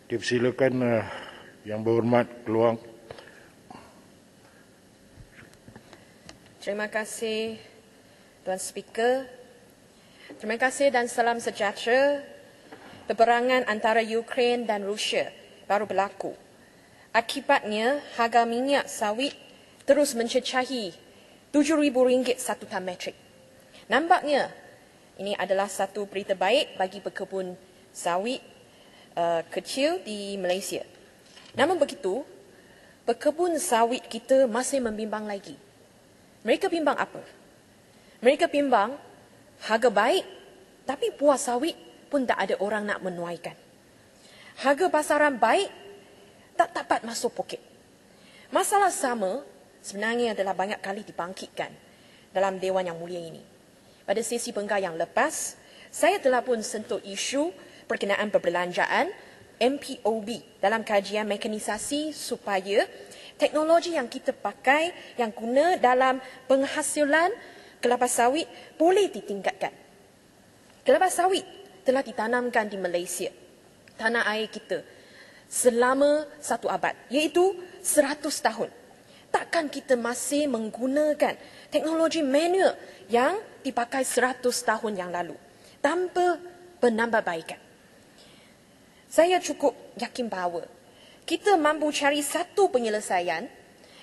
Dipersilakan Yang Berhormat Keluar. Terima kasih Tuan Speaker. Terima kasih dan salam sejahtera. Peperangan antara Ukraine dan Rusia baru berlaku. Akibatnya, harga minyak sawit terus mencecahi RM7,000 satu tan metrik. Nampaknya, ini adalah satu berita baik bagi pekebun sawit kecil di Malaysia. Namun begitu, pekebun sawit kita masih membimbang lagi. Mereka bimbang apa? Mereka bimbang harga baik, tapi buah sawit pun tak ada orang nak menuaikan. Harga pasaran baik, tak dapat masuk poket. Masalah sama sebenarnya adalah banyak kali dibangkitkan dalam Dewan Yang Mulia ini. Pada sesi penggar yang lepas, saya telah pun sentuh isu berkenaan perbelanjaan MPOB dalam kajian mekanisasi supaya teknologi yang kita pakai yang guna dalam penghasilan kelapa sawit boleh ditingkatkan. Kelapa sawit telah ditanamkan di Malaysia, tanah air kita, selama 1 abad, iaitu 100 tahun. Takkan kita masih menggunakan teknologi manual yang dipakai 100 tahun yang lalu tanpa penambahbaikan? Saya cukup yakin bahawa kita mampu cari satu penyelesaian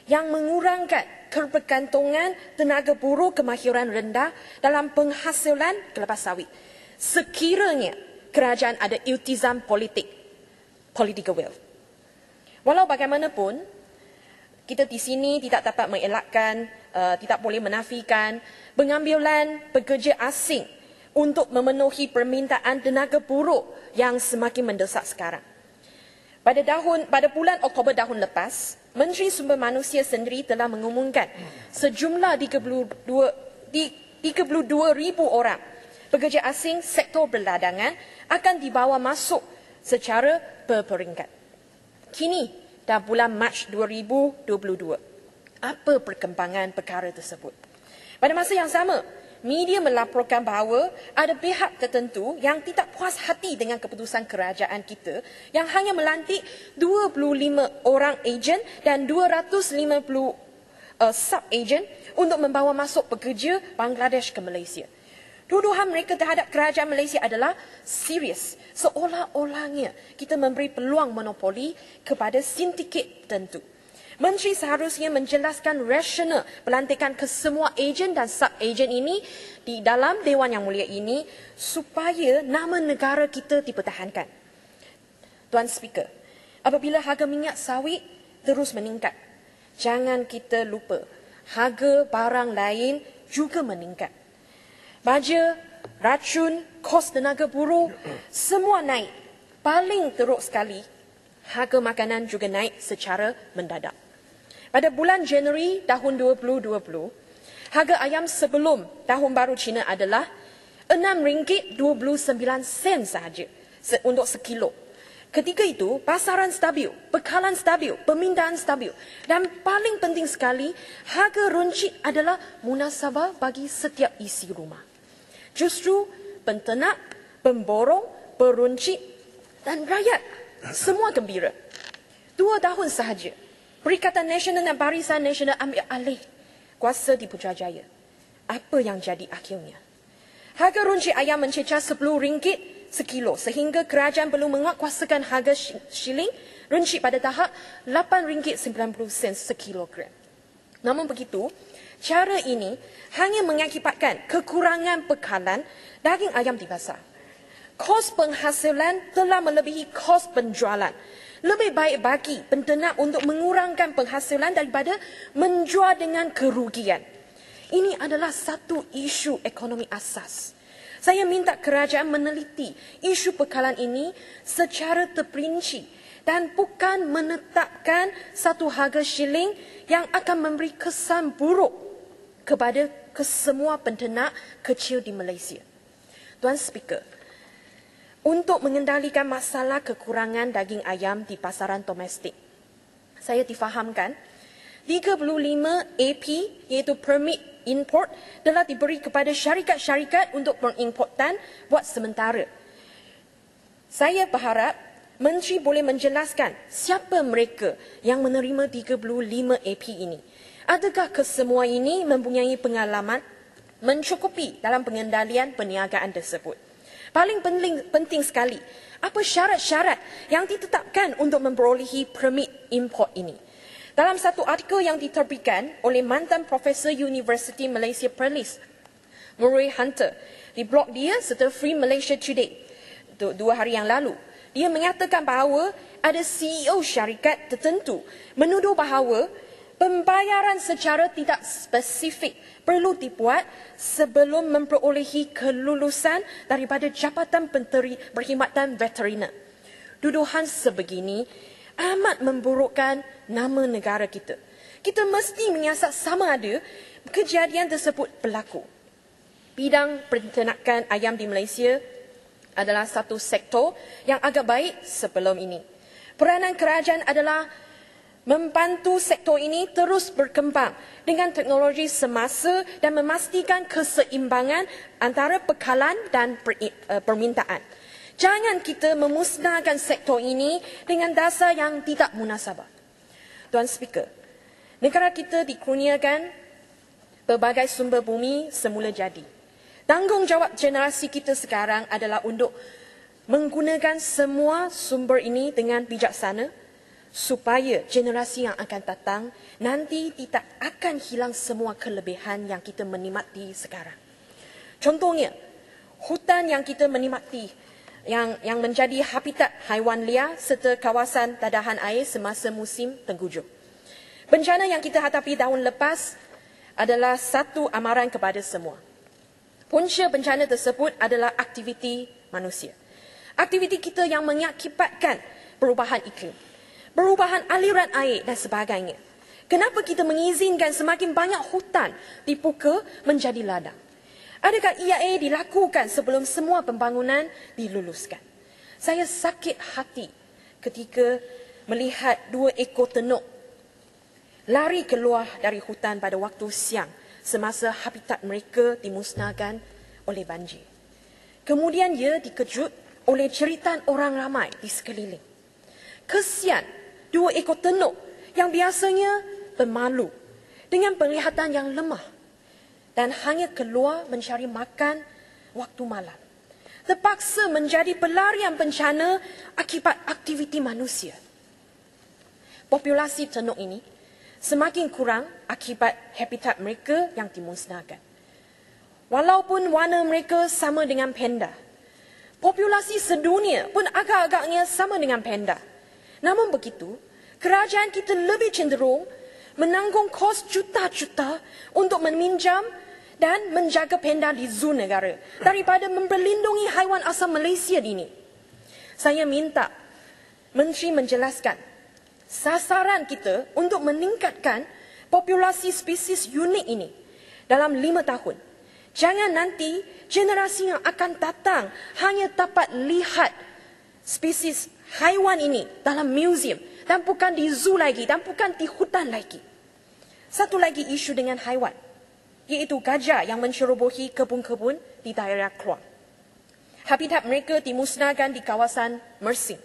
yang mengurangkan kebergantungan tenaga buruh kemahiran rendah dalam penghasilan kelapa sawit, sekiranya kerajaan ada iltizam political will. Walau bagaimanapun, kita di sini tidak dapat mengelakkan, tidak boleh menafikan pengambilan pekerja asing untuk memenuhi permintaan tenaga buruh yang semakin mendesak sekarang. Pada bulan Oktober tahun lepas, Menteri Sumber Manusia sendiri telah mengumumkan sejumlah 32,000 orang pekerja asing sektor perdagangan akan dibawa masuk secara berperingkat. Kini dah bulan Mac 2022. Apa perkembangan perkara tersebut? Pada masa yang sama, media melaporkan bahawa ada pihak tertentu yang tidak puas hati dengan keputusan kerajaan kita yang hanya melantik 25 orang ejen dan 250 sub-ejen untuk membawa masuk pekerja Bangladesh ke Malaysia. Tuduhan mereka terhadap kerajaan Malaysia adalah serius, seolah-olahnya kita memberi peluang monopoli kepada sindiket tertentu. Menteri seharusnya menjelaskan rasional pelantikan ke semua ejen dan sub-ejen ini di dalam Dewan Yang Mulia ini supaya nama negara kita dipertahankan. Tuan Speaker, apabila harga minyak sawit terus meningkat, jangan kita lupa harga barang lain juga meningkat. Baja, racun, kos tenaga buruh, semua naik. Paling teruk sekali, harga makanan juga naik secara mendadak. Pada bulan Januari tahun 2020, harga ayam sebelum Tahun Baru Cina adalah RM6.29 sahaja untuk sekilo. Ketika itu, pasaran stabil, bekalan stabil, permintaan stabil. Dan paling penting sekali, harga runcit adalah munasabah bagi setiap isi rumah. Justru penternak, pemborong, peruncit dan rakyat semua gembira. 2 tahun sahaja, Perikatan Nasional dan Barisan Nasional ambil alih kuasa di Putrajaya. Apa yang jadi akhirnya? Harga runcit ayam mencecah RM10 sekilo sehingga kerajaan perlu menguatkuasakan harga shilling runcit pada tahap RM8.90 sekilogram. Namun begitu, cara ini hanya mengakibatkan kekurangan bekalan daging ayam di pasar. Kos penghasilan telah melebihi kos penjualan. Lebih baik bagi penternak untuk mengurangkan penghasilan daripada menjual dengan kerugian. Ini adalah satu isu ekonomi asas. Saya minta kerajaan meneliti isu bekalan ini secara terperinci dan bukan menetapkan satu harga shilling yang akan memberi kesan buruk kepada kesemua penternak kecil di Malaysia. Tuan Speaker, untuk mengendalikan masalah kekurangan daging ayam di pasaran domestik, saya difahamkan 35 AP iaitu permit import telah diberi kepada syarikat-syarikat untuk pengimportan buat sementara. Saya berharap Menteri boleh menjelaskan siapa mereka yang menerima 35 AP ini? Adakah kesemua ini mempunyai pengalaman mencukupi dalam pengendalian perniagaan tersebut? Paling penting sekali, apa syarat-syarat yang ditetapkan untuk memperolehi permit import ini? Dalam satu artikel yang diterbitkan oleh mantan Profesor Universiti Malaysia Perlis, Murray Hunter, di blog dia serta Free Malaysia Today 2 hari yang lalu, dia menyatakan bahawa ada CEO syarikat tertentu menuduh bahawa pembayaran secara tidak spesifik perlu dibuat sebelum memperolehi kelulusan daripada Jabatan Perkhidmatan Veteriner. Tuduhan sebegini amat memburukkan nama negara kita. Kita mesti menyiasat sama ada kejadian tersebut berlaku. Bidang peternakan ayam di Malaysia adalah satu sektor yang agak baik sebelum ini. Peranan kerajaan adalah membantu sektor ini terus berkembang dengan teknologi semasa dan memastikan keseimbangan antara bekalan dan permintaan. Jangan kita memusnahkan sektor ini dengan dasar yang tidak munasabah. Tuan Speaker, negara kita dikurniakan pelbagai sumber bumi semula jadi. Tanggungjawab generasi kita sekarang adalah untuk menggunakan semua sumber ini dengan bijaksana, supaya generasi yang akan datang nanti tidak akan hilang semua kelebihan yang kita menikmati sekarang. Contohnya, hutan yang kita menikmati yang menjadi habitat haiwan liar serta kawasan tadahan air semasa musim tengkujuh. Bencana yang kita hadapi tahun lepas adalah satu amaran kepada semua. Punca bencana tersebut adalah aktiviti manusia. Aktiviti kita yang mengakibatkan perubahan iklim, perubahan aliran air dan sebagainya. Kenapa kita mengizinkan semakin banyak hutan dibuka menjadi ladang? Adakah EIA dilakukan sebelum semua pembangunan diluluskan? Saya sakit hati ketika melihat 2 ekor tenuk lari keluar dari hutan pada waktu siang semasa habitat mereka dimusnahkan oleh banjir. Kemudian ia dikejut oleh jeritan orang ramai di sekeliling. Kesian 2 ekor tenuk yang biasanya pemalu dengan penglihatan yang lemah dan hanya keluar mencari makan waktu malam, terpaksa menjadi pelarian bencana akibat aktiviti manusia. Populasi tenuk ini semakin kurang akibat habitat mereka yang dimusnahkan. Walaupun warna mereka sama dengan panda, populasi sedunia pun agak-agaknya sama dengan panda. Namun begitu, kerajaan kita lebih cenderung menanggung kos juta-juta untuk meminjam dan menjaga panda di zoo negara daripada memperlindungi haiwan asal Malaysia ini. Saya minta Menteri menjelaskan sasaran kita untuk meningkatkan populasi spesies unik ini dalam 5 tahun. Jangan nanti generasi yang akan datang hanya dapat lihat spesies haiwan ini dalam museum dan bukan di zoo lagi dan bukan di hutan lagi. Satu lagi isu dengan haiwan, iaitu gajah yang mencerobohi kebun-kebun di daerah Kluang. Habitat mereka dimusnahkan di kawasan Mersing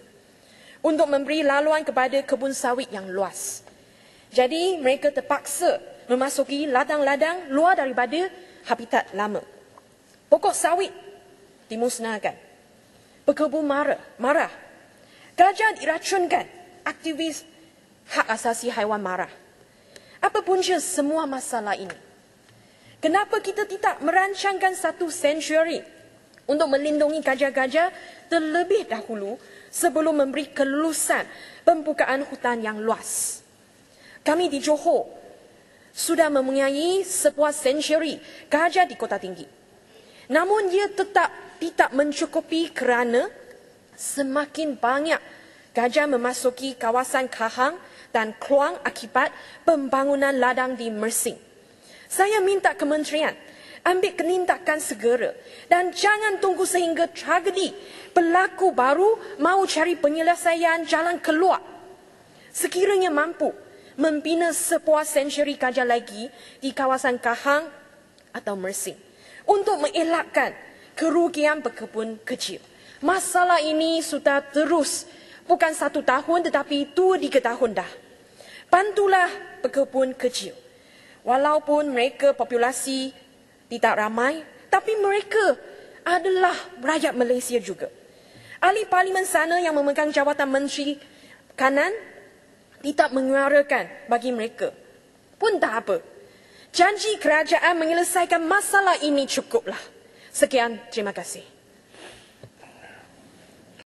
untuk memberi laluan kepada kebun sawit yang luas. Jadi mereka terpaksa memasuki ladang-ladang luar daripada habitat lama. Pokok sawit dimusnahkan. Pekebun marah. Gajah diracunkan. Aktivis hak asasi haiwan marah. Apa punca semua masalah ini? Kenapa kita tidak merancangkan satu sanctuary untuk melindungi gajah-gajah terlebih dahulu sebelum memberi kelulusan pembukaan hutan yang luas? Kami di Johor sudah mempunyai sebuah sanctuary gajah di Kota Tinggi. Namun ia tetap tidak mencukupi kerana semakin banyak gajah memasuki kawasan Kahang dan Kluang akibat pembangunan ladang di Mersing. Saya minta kementerian ambil tindakan segera dan jangan tunggu sehingga tragedi berlaku baru mau cari penyelesaian jalan keluar. Sekiranya mampu membina sebuah sanctuary gajah lagi di kawasan Kahang atau Mersing untuk mengelakkan kerugian berkebun kecil. Masalah ini sudah terus Bukan 1 tahun tetapi 3 tahun dah. Bantulah pekebun kecil. Walaupun mereka populasi tidak ramai, tapi mereka adalah rakyat Malaysia juga. Ahli parlimen sana yang memegang jawatan Menteri Kanan tidak mengeluarkan bagi mereka. Pun tak apa. Janji kerajaan menyelesaikan masalah ini cukuplah. Sekian, terima kasih.